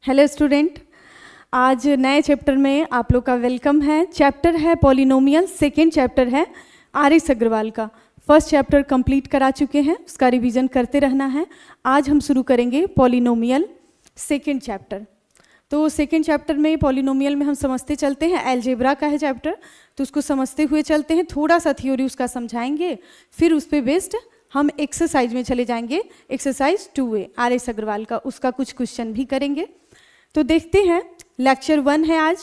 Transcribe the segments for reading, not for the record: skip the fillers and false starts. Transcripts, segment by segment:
Hello student, आज नए chapter में आप लोग का वेलकम है। चैप्टर है पॉलिनोमियल, सेकेंड चैप्टर है आर.एस. अग्रवाल का। फर्स्ट चैप्टर कंप्लीट करा चुके हैं, उसका रिवीजन करते रहना है। आज हम शुरू करेंगे पॉलिनोमियल सेकेंड चैप्टर। तो सेकेंड चैप्टर में पॉलिनोमियल में हम समझते चलते हैं, अलजेब्रा का है चैप्टर, तो उसको समझते हुए चलते हैं। थोड़ा सा थ्योरी उसका समझाएंगे, फिर उस पर बेस्ड हम एक्सरसाइज में चले जाएंगे। Exercise 2A RS. अग्रवाल का, उसका कुछ क्वेश्चन भी करेंगे। तो देखते हैं, लेक्चर 1 है आज,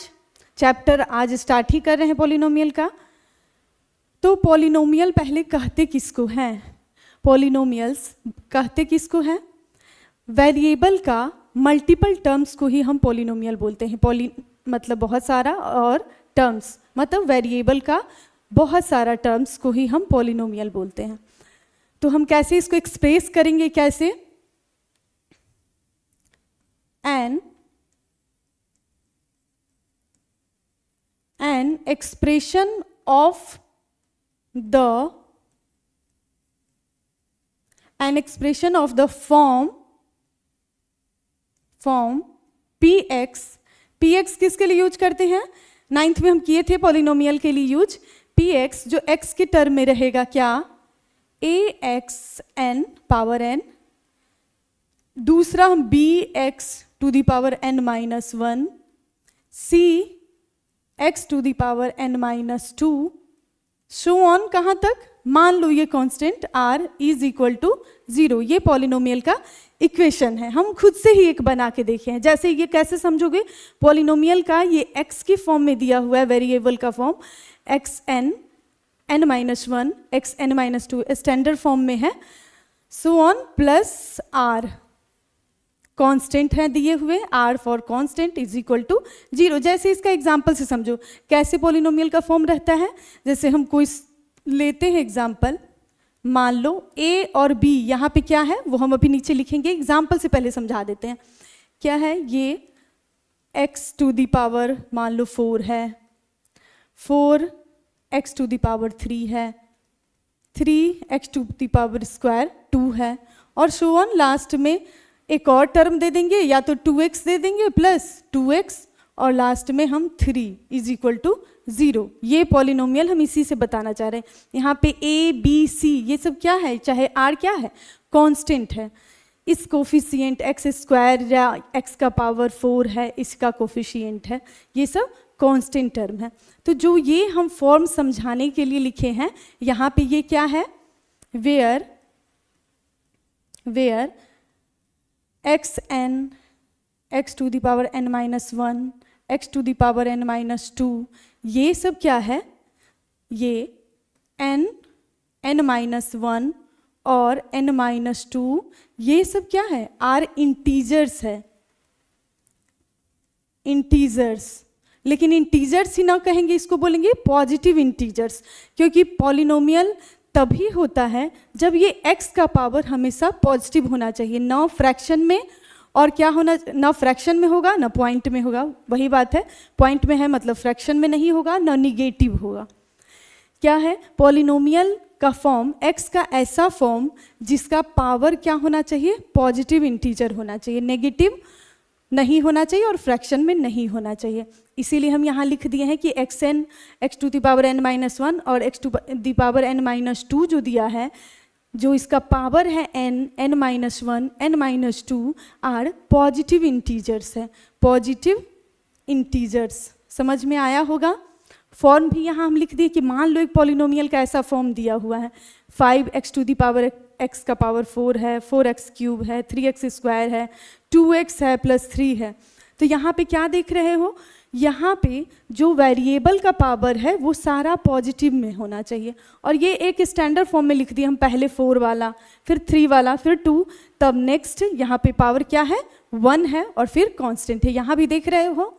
चैप्टर आज स्टार्ट ही कर रहे हैं पॉलिनोमियल का। तो पॉलिनोमियल पहले कहते किसको हैं? पॉलिनोमियल्स कहते किसको हैं? वेरिएबल का मल्टीपल टर्म्स को ही हम पॉलिनोमियल बोलते हैं। पॉली मतलब बहुत सारा, और टर्म्स मतलब वेरिएबल का बहुत सारा टर्म्स को ही हम पॉलिनोमियल बोलते हैं। तो हम कैसे इसको एक्सप्रेस करेंगे? कैसे? an expression of the form px किसके लिए यूज करते हैं? 9th में हम किए थे पॉलिनोमियल के लिए यूज। px जो x के टर्म में रहेगा क्या? ax n power n। दूसरा हम bx to the power n minus 1, c x to the power n minus 2, so on. कहाँ तक? मान लो ये constant r is equal to 0। ये पॉलिनोमियल का इक्वेशन है। हम खुद से ही एक बना के देखे हैं। जैसे ये कैसे समझोगे? पॉलिनोमियल का ये x की फॉर्म में दिया हुआ है, वेरिएबल का form xn n minus 1 xn minus 2 standard form में है, so on plus r constant है दिए हुए, r for constant is equal to 0। जैसे इसका एग्जांपल से समझो कैसे पॉलिनोमियल का फॉर्म रहता है। जैसे हम कोई लेते हैं एग्जांपल, मान लो a और b, यहाँ पे क्या है वो हम अभी नीचे लिखेंगे। एग्जांपल से पहले समझा देते हैं क्या है। ये x टू द पावर मान लो 4 है, 4 x टू द पावर 3 है, 3 x to the power square 2 है, और सो ऑन। लास्ट में एक और टर्म दे देंगे, या तो 2x दे देंगे प्लस 2x, और लास्ट में हम 3 इज इक्वल टू 0। ये पॉलिनोमियल हम इसी से बताना चाह रहे हैं। यहाँ पे a b c ये सब क्या है? चाहे r क्या है? कांस्टेंट है। इस कोफिशिएंट x स्क्वायर या x का पावर 4 है, इसका कोफिशिएंट है, ये सब कांस्टेंट टर्म है। तो जो ये हम फॉर्म समझाने के लिए लिखे हैं, यहाँ पे ये क्या है? Where xn x to the power n minus 1 x to the power n minus 2, ये सब क्या है? ये n माइनस 1 और n माइनस 2, ये सब क्या है? आर इंटीजर्स है, इंटीजर्स। लेकिन इंटीजर्स ही ना कहेंगे, इसको बोलेंगे पॉजिटिव इंटीजर्स, क्योंकि पॉलिनोमियल तभी होता है जब ये x का पावर हमेशा पॉजिटिव होना चाहिए, ना फ्रैक्शन में। और क्या होना, ना फ्रैक्शन में होगा ना पॉइंट में होगा। वही बात है, पॉइंट में है मतलब फ्रैक्शन में नहीं होगा, ना निगेटिव होगा। क्या है? पॉलिनोमियल का फॉर्म x का ऐसा फॉर्म जिसका पावर क्या होना चाहिए? पॉजिटिव इंटीजर होना चाहिए, नेगेटिव नहीं होना चाहिए और फ्रैक्शन में नहीं होना चाहिए। इसीलिए हम यहाँ लिख दिए हैं कि xn x to the power n minus 1 और x to the power n minus 2 जो दिया है, जो इसका पावर है n minus 1 n minus 2 are positive integers है, पॉजिटिव इंटीजर्स। समझ में आया होगा? फॉर्म भी यहाँ हम लिख दिए कि मान लो एक पॉलिनोमियल का ऐसा फॉर्म दिया हुआ है, 5x to the power x का पावर 4 है, 4x क्यूब है, 3x स्क्वायर है, 2x है प्लस 3 है। तो यहाँ पे क्या देख रहे हो? यहाँ पे जो वेरिएबल का पावर है वो सारा पॉजिटिव में होना चाहिए। और ये एक स्टैंडर्ड फॉर्म में लिख दिया हम, पहले 4 वाला, फिर 3 वाला, फिर 2, तब नेक्स्ट यहाँ पे पावर क्या है? 1 है, और फिर कांस्टेंट है। यहाँ भी देख रहे हो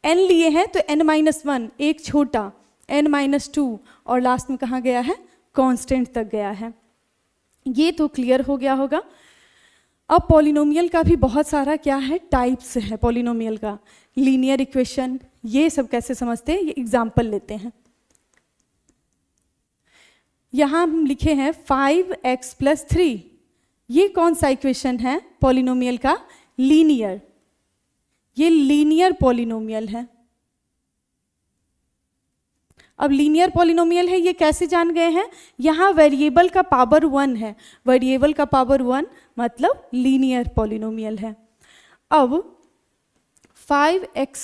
n लिए हैं तो n माइनस 1 एक छोटा, n माइनस 2, और लास्ट में कहाँ गया है? कांस्टेंट तक गया है। ये तो क्लियर हो गया होगा। अब पॉलिनोमियल का भी बहुत सारा क्या है? टाइप्स है पॉलिनोमियल का। लीनियर इक्वेशन, ये सब कैसे समझते हैं? ये एग्जाम्पल लेते हैं। यहाँ हम लिखे हैं 5x प्लस 3, ये कौन सा इक्वेशन है? पॉलिनोमियल का लीनियर। ये लीनियर पॉलिनोमियल है। अब लीनियर पॉलिनोमियल है, ये कैसे जान गए हैं? यहाँ वेरिएबल का पावर 1 है, वेरिएबल का पावर 1 मतलब लीनियर पॉलिनोमियल है। अब 5x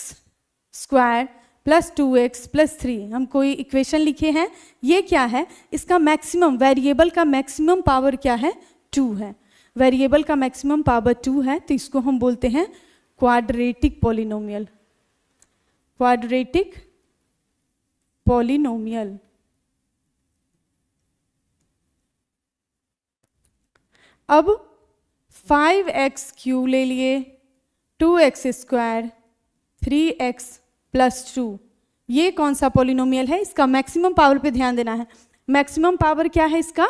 square plus 2x plus 3 हम कोई इक्वेशन लिखे हैं, ये क्या है? इसका मैक्सिमम, वेरिएबल का मैक्सिमम पावर क्या है? 2 है। वेरिएबल का मैक्सिमम पावर 2 है, तो इसको हम बोलते हैं क्वाड्रेटिक पॉलिनोमियल। Quadratic polynomial. अब 5x क्यू ले लिए, 2x स्क्वायर, 3x प्लस 2, ये कौन सा पॉलिनोमियल है? इसका मैक्सिमम पावर पे ध्यान देना है। मैक्सिमम पावर क्या है इसका?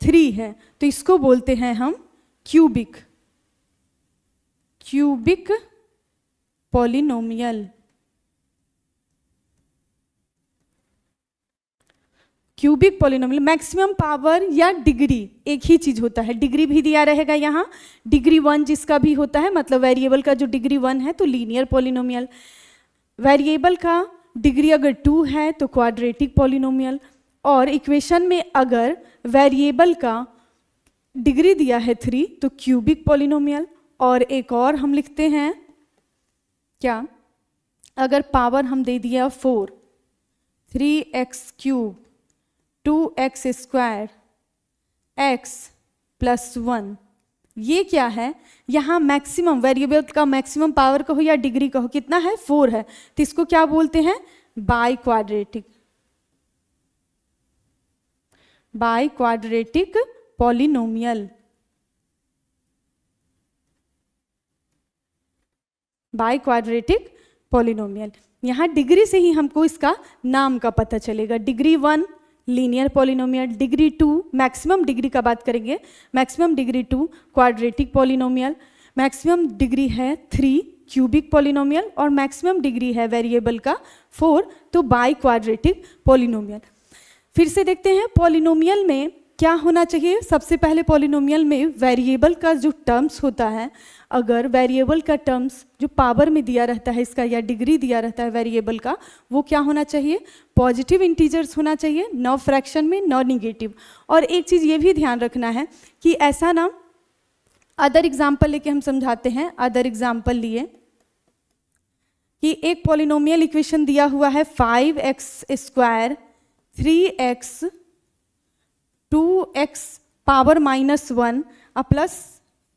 3 है, तो इसको बोलते हैं हम cubic, cubic polynomial. Cubic polynomial, maximum power या डिग्री एक ही चीज होता है, डिग्री भी दिया रहेगा यहाँ, डिग्री 1 जिसका भी होता है, मतलब वेरिएबल का जो डिग्री 1 है तो लीनियर पॉलिनोमियल, वेरिएबल का डिग्री अगर 2 है तो क्वाड्रेटिक पॉलिनोमियल, और इक्वेशन में अगर वेरिएबल का डिग्री दिया है 3 तो क्यूबिक पॉलिनोमियल। और एक और हम लिखते हैं क्या? अगर पावर हम दे दिया 4, 3x cube, 2x square, x plus 1, ये क्या है? यहाँ मैक्सिमम, वेरिएबल का मैक्सिमम पावर कहो या डिग्री कहो, कितना है? 4 है, तो इसको क्या बोलते हैं? By quadratic, by quadratic polynomial, by quadratic polynomial. यहाँ डिग्री से ही हमको इसका नाम का पता चलेगा। Degree 1 linear polynomial, degree 2, maximum degree का बात करेंगे, maximum degree 2 quadratic polynomial, maximum degree है 3 क्यूबिक पॉलिनोमियल, और मैक्सिमम डिग्री है वेरिएबल का 4 तो बाई क्वाड्रेटिक पॉलिनोमियल। फिर से देखते हैं पॉलिनोमियल में क्या होना चाहिए। सबसे पहले पॉलिनोमियल में वेरिएबल का जो टर्म्स होता है, अगर वेरिएबल का टर्म्स जो पावर में दिया रहता है इसका या डिग्री दिया रहता है वेरिएबल का, वो क्या होना चाहिए? पॉजिटिव इंटीजर्स होना चाहिए, न फ्रैक्शन में न निगेटिव। और एक चीज़ ये भी ध्यान रखना है कि ऐसा ना, अदर एग्जाम्पल लेके हम समझाते हैं। अदर एग्जाम्पल लिए कि एक पॉलिनोमियल इक्वेशन दिया हुआ है 5x square, 3x, 2x power -1 plus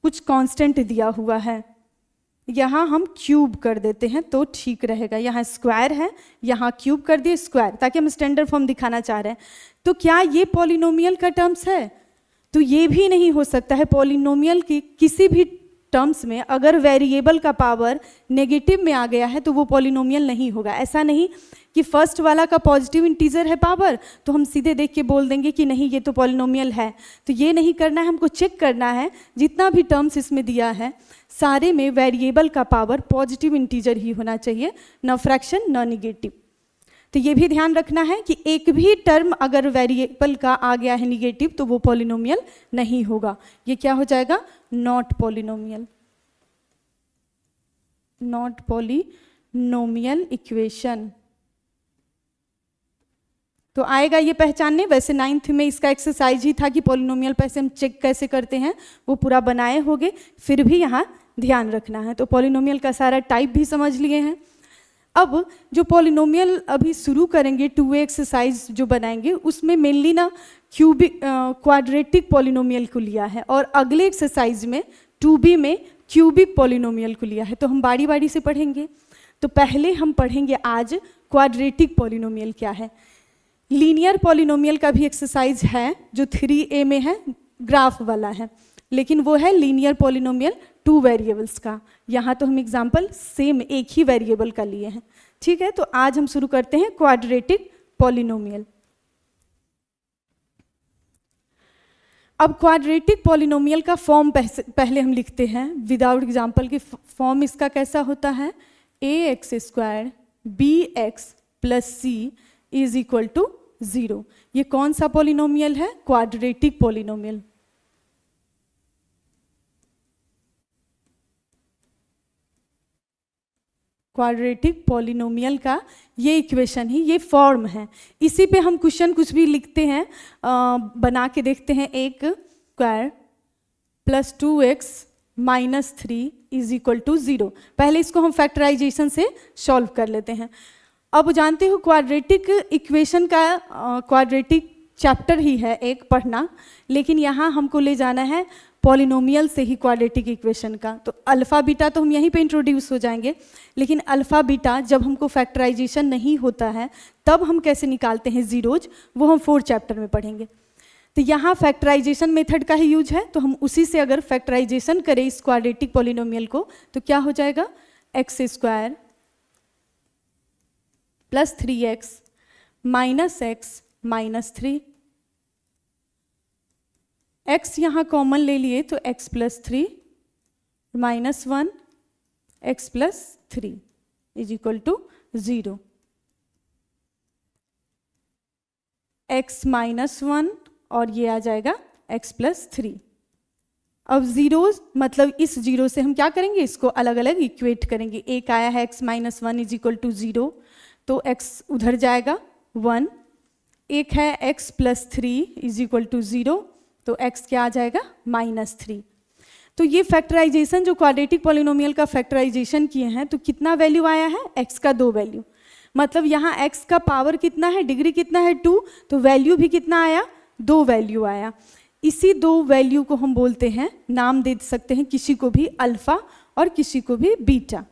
कुछ कांस्टेंट दिया हुआ है, यहाँ हम क्यूब कर देते हैं तो ठीक रहेगा। यहाँ स्क्वायर है, यहाँ क्यूब कर दिए स्क्वायर, ताकि हम स्टैंडर्ड फॉर्म दिखाना चाह रहे हैं। तो क्या ये पॉलिनोमियल का टर्म्स है? तो ये भी नहीं हो सकता है। पॉलिनोमियल की किसी भी टर्म्स में अगर वेरिएबल का पावर नेगेटिव में आ गया है तो वो पॉलिनोमियल नहीं होगा। ऐसा नहीं कि फर्स्ट वाला का पॉजिटिव इंटीजर है पावर तो हम सीधे देख के बोल देंगे कि नहीं ये तो पॉलिनोमियल है। तो ये नहीं करना है, हमको चेक करना है जितना भी टर्म्स इसमें दिया है सारे में वेरिएबल का पावर पॉजिटिव इंटीजर ही होना चाहिए, न फ्रैक्शन न निगेटिव। तो ये भी ध्यान रखना है कि एक भी टर्म अगर वेरिएबल का आ गया है निगेटिव तो वो पॉलिनोमियल नहीं होगा। ये क्या हो जाएगा? Not polynomial, not polynomial equation. तो आएगा ये पहचानने। वैसे 9th में इसका एक्सरसाइज ही था कि पॉलिनोमियल पैसे हम चेक कैसे करते हैं, वो पूरा बनाए होंगे, फिर भी यहाँ ध्यान रखना है। तो पॉलिनोमियल का सारा टाइप भी समझ लिए हैं। अब जो पॉलिनोमियल अभी शुरू करेंगे 2A एक्सरसाइज जो बनाएंगे उसमें मेनली ना क्यूबिक क्वाड्रेटिक पॉलिनोमियल को लिया है और अगले एक्सरसाइज में 2B में क्यूबिक पॉलिनोमियल को लिया है। तो हम बारी बारी से पढ़ेंगे। तो पहले हम पढ़ेंगे आज क्वाड्रेटिक पॉलिनोमियल क्या है। लीनियर पॉलिनोमियल का भी एक्सरसाइज है जो 3A में है, ग्राफ वाला है, लेकिन वो है लीनियर पॉलिनोमियल 2 वेरिएबल्स का। यहाँ तो हम एग्जाम्पल सेम एक ही वेरिएबल का लिए हैं। ठीक है, तो आज हम शुरू करते हैं क्वाड्रेटिक पॉलिनोमियल। अब क्वाड्रेटिक पॉलिनोमियल का फॉर्म पहले हम लिखते हैं विदाउट एग्जाम्पल की। फॉर्म इसका कैसा होता है? ax² bx + c = 0। ये कौन सा पॉलिनोमियल है? Quadratic polynomial. क्वाड्रेटिक पॉलिनोमियल का ये इक्वेशन ही, ये फॉर्म है। इसी पे हम क्वेश्चन कुछ भी लिखते हैं, बना के देखते हैं। एक square plus 2x minus 3 is equal to 0। पहले इसको हम फैक्टराइजेशन से सॉल्व कर लेते हैं। अब जानते हो क्वाड्रेटिक इक्वेशन का क्वाड्रेटिक चैप्टर ही है एक पढ़ना, लेकिन यहाँ हमको ले जाना है पॉलिनोमियल से ही क्वाड्रेटिक इक्वेशन का। तो अल्फ़ा बीटा तो हम यहीं पे इंट्रोड्यूस हो जाएंगे, लेकिन अल्फ़ा बीटा जब हमको फैक्टराइजेशन नहीं होता है तब हम कैसे निकालते हैं जीरोज, वो हम 4th चैप्टर में पढ़ेंगे। तो यहाँ फैक्टराइजेशन मेथड का ही यूज है, तो हम उसी से अगर फैक्टराइजेशन करें इस क्वाड्रेटिक पॉलिनोमियल को तो क्या हो जाएगा, x square plus 3x minus x minus 3। x यहाँ कॉमन ले लिए तो x plus 3 minus 1 x plus 3 is equal to 0। x minus 1 और ये आ जाएगा x प्लस 3। अब जीरोज मतलब इस जीरो से हम क्या करेंगे, इसको अलग अलग इक्वेट करेंगे। एक आया है x minus 1 is equal to 0, तो x उधर जाएगा 1। एक है x plus 3 is equal to 0, तो x क्या आ जाएगा माइनस 3। तो ये फैक्टराइजेशन जो क्वाड्रेटिक पॉलिनोमियल का फैक्टराइजेशन किए हैं, तो कितना वैल्यू आया है, x का 2 वैल्यू। मतलब यहाँ x का पावर कितना है, डिग्री कितना है 2, तो वैल्यू भी कितना आया, 2 वैल्यू आया। इसी 2 वैल्यू को हम बोलते हैं, नाम दे सकते हैं किसी को भी अल्फ़ा और किसी को भी बीटा।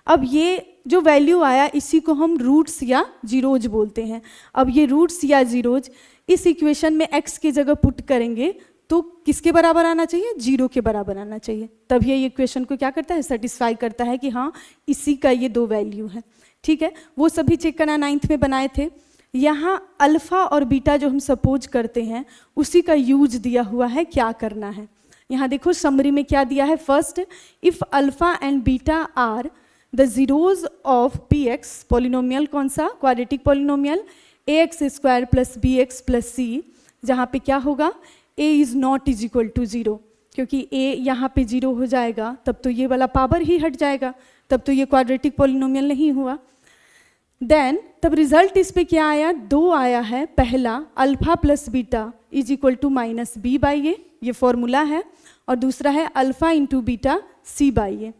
अब ये जो वैल्यू आया इसी को हम रूट्स या जीरोज बोलते हैं। अब ये रूट्स या जीरोज इस इक्वेशन में x की जगह पुट करेंगे तो किसके बराबर आना चाहिए, 0 के बराबर आना चाहिए। तब ये इक्वेशन को क्या करता है, सेटिस्फाई करता है कि हाँ इसी का ये 2 वैल्यू है। ठीक है, वो सभी चेक करना 9th में बनाए थे। यहाँ अल्फ़ा और बीटा जो हम सपोज करते हैं उसी का यूज दिया हुआ है, क्या करना है। यहाँ देखो समरी में क्या दिया है, first if alpha and beta are the zeros of p x, polynomial कौन सा, quadratic polynomial ax square plus b x plus c, जहाँ पे क्या होगा, a is not is equal to 0, क्योंकि a यहाँ पे 0 हो जाएगा तब तो ये वाला पावर ही हट जाएगा, तब तो ये क्वाड्रेटिक पॉलिनोमियल नहीं हुआ। देन तब रिजल्ट इस पे क्या आया, 2 आया है। पहला alpha plus beta is equal to minus b by a, ये फॉर्मूला है, और दूसरा है alpha into beta c by a.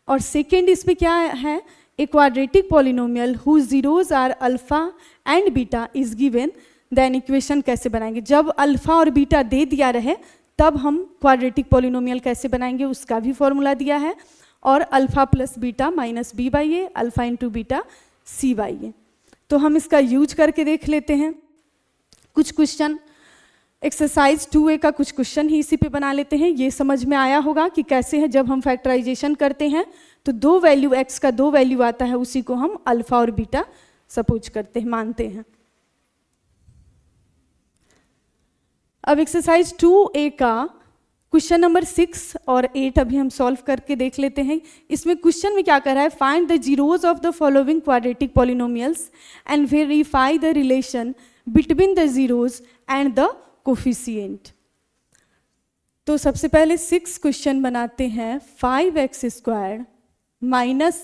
और सेकेंड इस पे क्या है, a quadratic polynomial who zeros are alpha and beta is given. Then equation कैसे बनाएंगे, जब अल्फ़ा और बीटा दे दिया रहे तब हम क्वाड्रेटिक पॉलिनोमियल कैसे बनाएंगे, उसका भी फॉर्मूला दिया है। और alpha plus beta minus b by a, alpha into beta c by a. तो हम इसका यूज करके देख लेते हैं कुछ क्वेश्चन। एक्सरसाइज 2A का कुछ क्वेश्चन ही इसी पे बना लेते हैं। ये समझ में आया होगा कि कैसे है, जब हम फैक्टराइजेशन करते हैं तो 2 वैल्यू, x का 2 वैल्यू आता है, उसी को हम अल्फ़ा और बीटा सपोज करते हैं, मानते हैं। अब एक्सरसाइज 2A का क्वेश्चन नंबर 6 और 8 अभी हम सॉल्व करके देख लेते हैं। इसमें क्वेश्चन में क्या कर रहा है, find the zeros of the following quadratic polynomials and verify the relation between the zeros and the coefficient. तो सबसे पहले 6 क्वेश्चन बनाते हैं। 5x square minus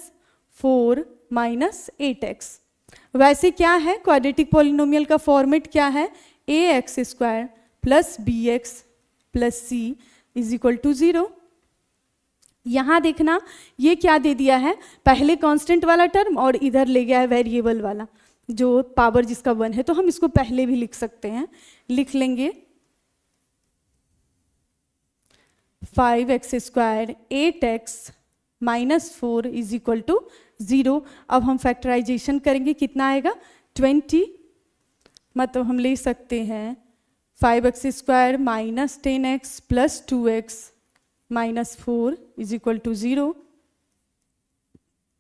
4 minus 8x, वैसे क्या है क्वाड्रेटिक पॉलिनोमियल का फॉर्मेट क्या है, ax square plus bx plus c is equal to 0। यहाँ देखना ये क्या दे दिया है, पहले कांस्टेंट वाला टर्म और इधर ले गया है वेरिएबल वाला, जो पावर जिसका 1 है, तो हम इसको पहले भी लिख सकते हैं। लिख लेंगे 5x square 8x minus 4 is equal to 0। अब हम फैक्टराइजेशन करेंगे, कितना आएगा 20, मतलब हम ले सकते हैं 5x square minus 10x plus 2x minus 4 is equal to 0।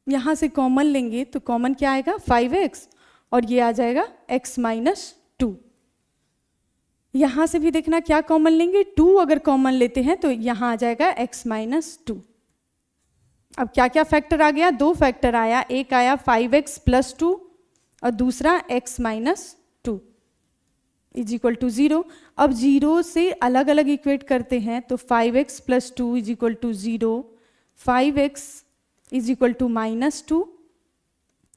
यहाँ से कॉमन लेंगे तो कॉमन क्या आएगा 5x और ये आ जाएगा x माइनस 2। यहाँ से भी देखना क्या कॉमन लेंगे, 2 अगर कॉमन लेते हैं तो यहाँ आ जाएगा x माइनस 2। अब क्या क्या फैक्टर आ गया, 2 फैक्टर आया, एक आया 5x प्लस 2 और दूसरा x minus 2 is equal to 0। अब 0 से अलग अलग इक्वेट करते हैं तो 5x plus 2 is equal to 0, 5x is equal to minus 2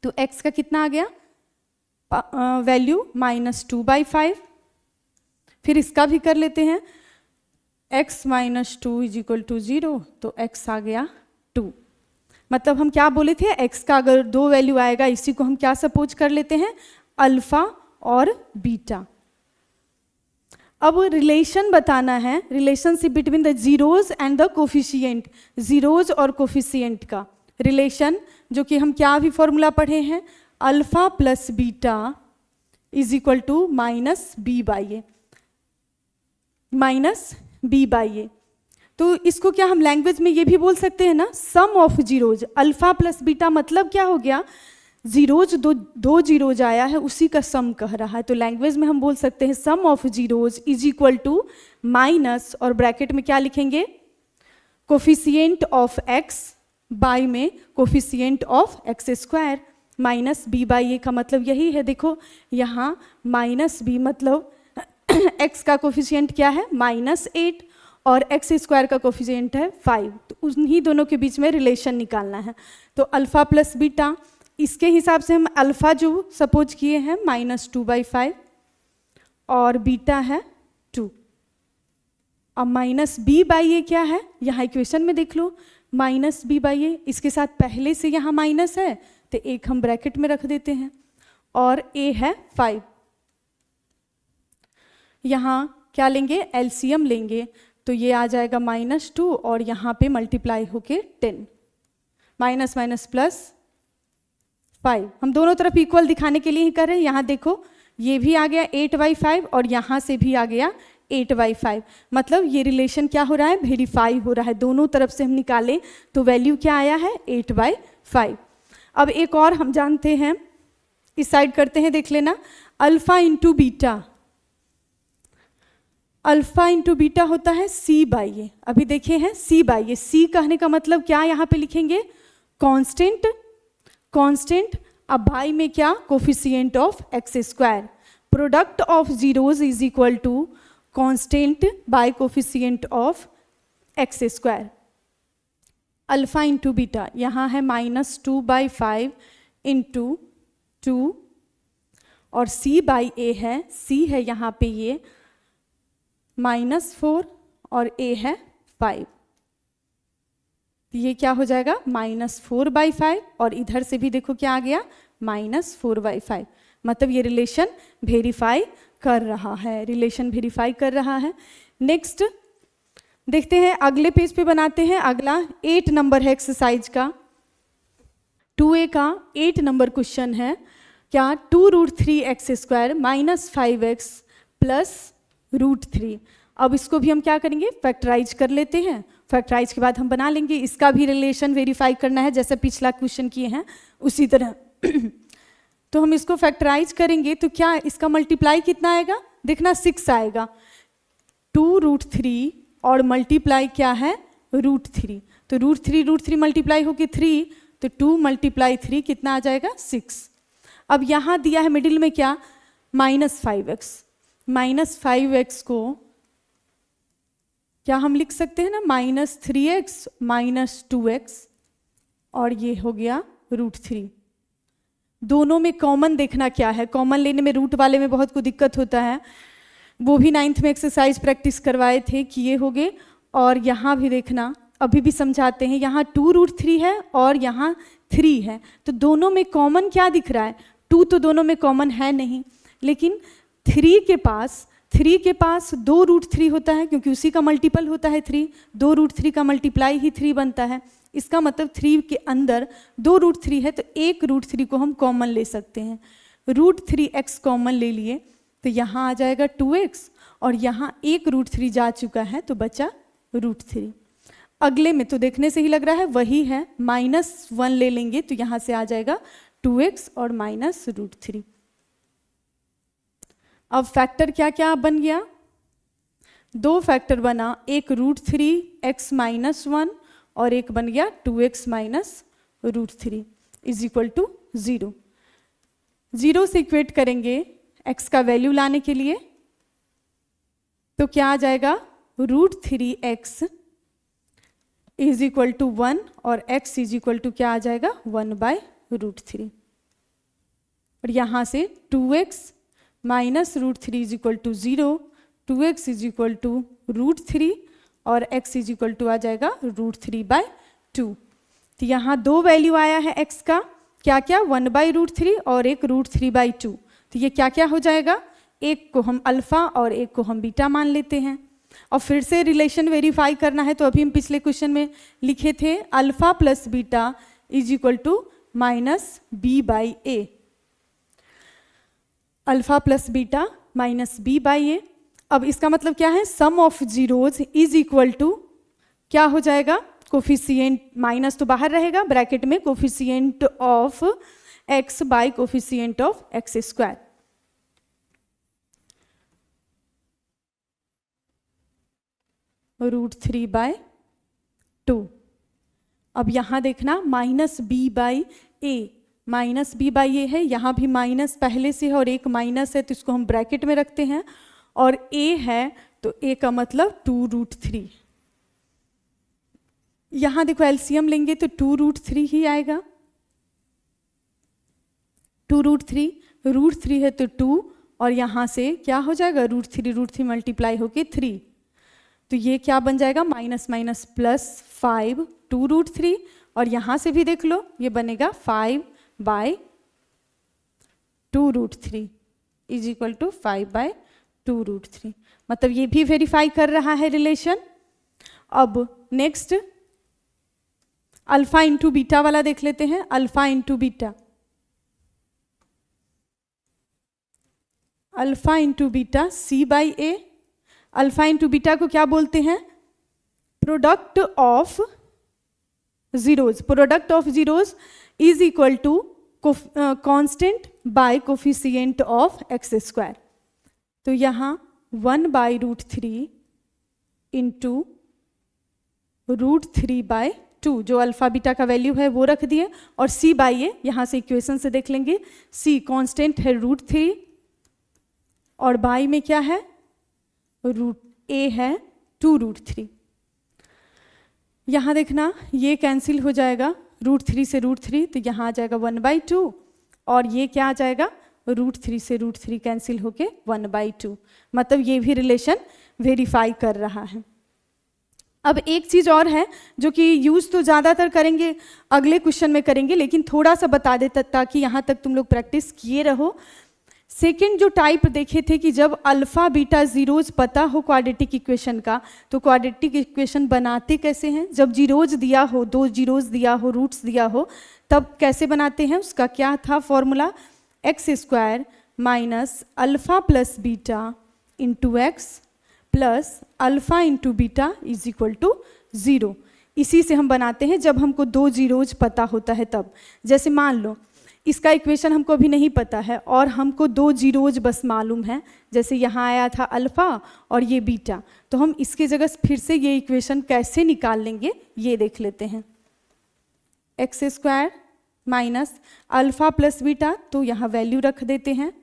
तो x का कितना आ गया वैल्यू -2/5। फिर इसका भी कर लेते हैं, x - 2 = 0, तो x आ गया 2। मतलब हम क्या बोले थे, x का अगर 2 वैल्यू आएगा, इसी को हम क्या सपोज कर लेते हैं, अल्फा और बीटा। अब रिलेशन बताना है, relationship between the zeros and the coefficient, zeros और कोफिशिएंट का रिलेशन, जो कि हम क्या भी फॉर्मूला पढ़े हैं, alpha plus beta = -b/a, -b/a। तो इसको क्या हम लैंग्वेज में ये भी बोल सकते हैं ना, sum of zeros. Alpha plus beta मतलब क्या हो गया, जीरोज दो जीरोज आया है उसी का सम कह रहा है। तो लैंग्वेज में हम बोल सकते हैं सम ऑफ जीरोज = माइनस, और ब्रैकेट में क्या लिखेंगे, कोफिशिएंट ऑफ x बाय में कोफिशिएंट ऑफ x² -b/a का मतलब यही है। देखो यहाँ -b मतलब x का कोफिशिएंट क्या है -8 और x² का कोफिशिएंट है 5, तो उन्हीं दोनों के बीच में रिलेशन निकालना है। तो अल्फा प्लस बीटा, इसके हिसाब से हम अल्फा जो सपोज किए हैं -2/5 और बीटा है 2। अब -b/a क्या है, यहाँ इक्वेशन में देख लो, -b/a, इसके साथ पहले से यहाँ माइनस है तो एक हम ब्रैकेट में रख देते हैं, और a है 5। यहाँ क्या लेंगे, एलसीएम लेंगे, तो ये आ जाएगा -2 और यहाँ पे मल्टीप्लाई होके 10, माइनस माइनस प्लस 5। हम दोनों तरफ इक्वल दिखाने के लिए ही कर रहे हैं। यहाँ देखो ये भी आ गया 8/5 और यहाँ से भी आ गया 8/5, मतलब ये रिलेशन क्या हो रहा है, वेरीफाई हो रहा है। दोनों तरफ से हम निकालें तो वैल्यू क्या आया है, 8/5। अब एक और हम जानते हैं, इस साइड करते हैं, देख लेना, alpha into beta, alpha into beta होता है c/a। अभी देखे हैं c/a, c कहने का मतलब क्या यहाँ पे लिखेंगे, कांस्टेंट, कांस्टेंट, अब बाई में क्या, coefficient of x², product of zeros = constant by coefficient of x²। Alpha into beta यहाँ है -2/5 × 2 और c/a है, c है यहाँ पे ये -4 और a है 5, ये क्या हो जाएगा -4/5 और इधर से भी देखो क्या आ गया -4/5, मतलब ये रिलेशन वेरीफाई कर रहा है, रिलेशन वेरीफाई कर रहा है। नेक्स्ट देखते हैं, अगले पेज पे बनाते हैं। अगला 8 नंबर है एक्सरसाइज का, 2a का 8 नंबर क्वेश्चन है, क्या 2√3x² -5x +√3। अब इसको भी हम क्या करेंगे, फैक्टराइज कर लेते हैं, फैक्टराइज के बाद हम बना लेंगे। इसका भी रिलेशन वेरीफाई करना है जैसे पिछला क्वेश्चन किए हैं उसी तरह। तो हम इसको फैक्टराइज करेंगे तो क्या इसका मल्टीप्लाई कितना आएगा, देखना 6 आएगा, 2√3 और मल्टीप्लाई क्या है √3, तो √3 मल्टीप्लाई होके 3, तो 2 × 3 कितना आ जाएगा 6। अब यहाँ दिया है मिडिल में क्या, -5x, -5x को क्या हम लिख सकते हैं ना, -3x -2x, और ये हो गया √3। दोनों में कॉमन देखना क्या है, कॉमन लेने में रूट वाले में बहुत को दिक्कत होता है, वो भी 9th में एक्सरसाइज प्रैक्टिस करवाए थे, किए होगे। और यहाँ भी देखना, अभी भी समझाते हैं, यहाँ 2√3 है और यहाँ 3 है, तो दोनों में कॉमन क्या दिख रहा है, 2 तो दोनों में कॉमन है नहीं, लेकिन 3 के पास 2√3 होता है, क्योंकि उसी का मल्टीपल होता है 3, 2√3 का मल्टीप्लाई ही 3 बनता है। इसका मतलब 3 के अंदर 2√3 है, तो 1√3 को हम कॉमन ले सकते हैं। √3x कॉमन ले लिए तो यहाँ आ जाएगा 2x, और यहाँ 1√3 जा चुका है तो बचा √3। अगले में तो देखने से ही लग रहा है वही है, -1 ले लेंगे तो यहाँ से आ जाएगा 2x और -√3। अब फैक्टर क्या क्या बन गया, 2 फैक्टर बना, एक √3x -1 और एक बन गया 2x -√3 = 0। 0 से इक्वेट करेंगे x का वैल्यू लाने के लिए, तो क्या आ जाएगा, √3x = 1 और x = क्या आ जाएगा 1/√3। और यहाँ से 2x minus root three is equal to 0, 2x is equal to root three और x इज इक्वल टू आ जाएगा रूट थ्री बाई टू। तो यहाँ दो वैल्यू आया है x का, क्या क्या, 1 बाई रूट थ्री और एक रूट थ्री बाई टू। तो ये क्या क्या हो जाएगा, एक को हम अल्फ़ा और एक को हम बीटा मान लेते हैं। और फिर से रिलेशन वेरीफाई करना है, तो अभी हम पिछले क्वेश्चन में लिखे थे alpha plus beta is equal to minus b by a, alpha plus beta minus b by a. अब इसका मतलब क्या है, sum of zeros is equal to क्या हो जाएगा, कोफिशिएंट, माइनस तो बाहर रहेगा ब्रैकेट में, coefficient of x by coefficient of x square. Root three by two. अब यहाँ देखना minus b by a, minus b by a है, यहाँ भी माइनस पहले से है और एक माइनस है तो इसको हम ब्रैकेट में रखते हैं, और ए है तो ए का मतलब 2 रूट थ्री। यहाँ देखो एलसीएम लेंगे तो 2 रूट थ्री ही आएगा, 2 रूट थ्री है तो 2, और यहाँ से क्या हो जाएगा रूट थ्री मल्टीप्लाई होके 3, तो ये क्या बन जाएगा minus minus plus 5 2 root three, और यहाँ से भी देख लो ये बनेगा 5 by 2 root three is equal to 5 by 2 root three. मतलब ये भी वेरीफाई कर रहा है रिलेशन। अब नेक्स्ट अल्फा इंटू बीटा वाला देख लेते हैं, alpha into beta, alpha into beta c by a. Alpha into beta को क्या बोलते हैं, product of zeros, product of zeros is equal to constant by coefficient of x square. तो यहाँ 1 by root three into root three by two, जो alpha beta का value है वो रख दिए, और सी बाई ए, यहाँ से इक्वेशन से देख लेंगे, सी कांस्टेंट है रूट थ्री और बाई में क्या है रूट ए है 2 रूट थ्री। यहाँ देखना ये कैंसिल हो जाएगा, रूट थ्री से रूट थ्री, तो यहाँ आ जाएगा 1 बाई टू, और ये क्या आ जाएगा रूट थ्री से रूट थ्री कैंसिल होके 1 बाई टू। मतलब ये भी रिलेशन वेरीफाई कर रहा है। अब एक चीज़ और है जो कि यूज़ तो ज़्यादातर करेंगे अगले क्वेश्चन में करेंगे, लेकिन थोड़ा सा बता देता ताकि यहाँ तक तुम लोग प्रैक्टिस किए रहो। सेकेंड जो टाइप देखे थे कि जब अल्फ़ा बीटा जीरोज पता हो क्वाड्रेटिक इक्वेशन का, तो क्वाड्रेटिक इक्वेशन बनाते कैसे हैं, जब जीरोज दिया हो, 2 जीरोज दिया हो, रूट्स दिया हो, तब कैसे बनाते हैं, उसका क्या था formula, x square minus alpha plus beta into x plus alpha into beta is equal to 0। इसी से हम बनाते हैं जब हमको 2 जीरोज पता होता है तब। जैसे मान लो इसका इक्वेशन हमको अभी नहीं पता है और हमको 2 जीरोज बस मालूम है, जैसे यहाँ आया था अल्फ़ा और ये बीटा, तो हम इसके जगह फिर से ये इक्वेशन कैसे निकाल लेंगे ये देख लेते हैं। X square minus alpha plus beta, तो यहाँ वैल्यू रख देते हैं,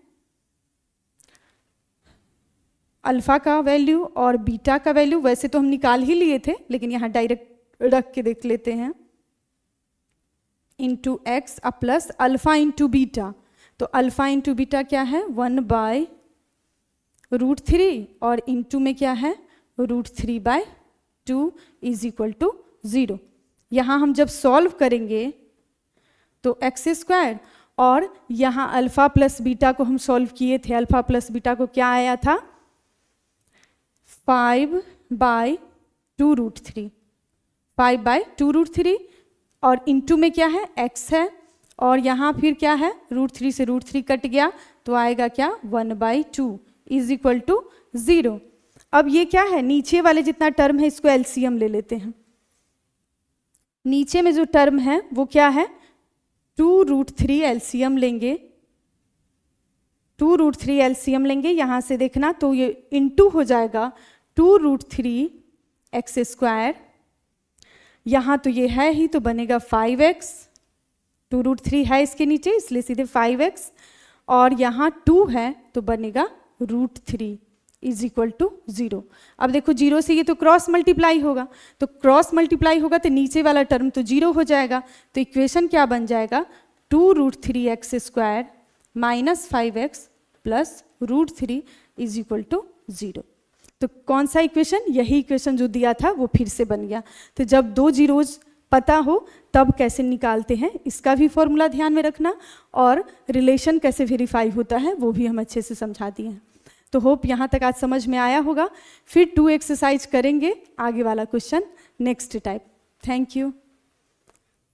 अल्फ़ा का वैल्यू और बीटा का वैल्यू वैसे तो हम निकाल ही लिए थे, लेकिन यहाँ डायरेक्ट रख के देख लेते हैं, into x plus alpha into beta. तो अल्फ़ा इंटू बीटा क्या है 1 बाई रूट थ्री, और इंटू में क्या है root three by two is equal to 0। यहाँ हम जब सॉल्व करेंगे तो एक्स स्क्वायर, और यहाँ अल्फ़ा प्लस बीटा को हम सॉल्व किए थे, अल्फ़ा प्लस बीटा को क्या आया था 5 by 2 root three, 5 by 2 root three, और इंटू में क्या है x है, और यहाँ फिर क्या है रूट थ्री से रूट थ्री कट गया तो आएगा क्या 1 by two is equal to 0। अब ये क्या है, नीचे वाले जितना टर्म है इसको एलसीएम ले लेते हैं। नीचे में जो टर्म है वो क्या है 2 रूट थ्री एलसीएम लेंगे, 2 रूट थ्री एलसीएम लेंगे, यहाँ से देखना तो ये इंटू हो जाएगा 2 रूट थ्री एक्स स्क्वायर, यहाँ तो ये है ही तो बनेगा 5x, 2 रूट थ्री है इसके नीचे इसलिए सीधे 5x, और यहाँ 2 है तो बनेगा root three is equal to 0। अब देखो 0 से ये तो क्रॉस मल्टीप्लाई होगा, तो क्रॉस मल्टीप्लाई होगा तो नीचे वाला टर्म तो 0 हो जाएगा, तो इक्वेशन क्या बन जाएगा 2 root three x square -5x plus √3 is equal to 0। तो कौन सा इक्वेशन? यही इक्वेशन जो दिया था वो फिर से बन गया। तो जब 2 जीरोज पता हो तब कैसे निकालते हैं इसका भी फॉर्मूला ध्यान में रखना, और रिलेशन कैसे वेरीफाई होता है वो भी हम अच्छे से समझा दिए हैं। तो होप यहाँ तक आज समझ में आया होगा। फिर 2 एक्सरसाइज करेंगे, आगे वाला question next type. Thank you.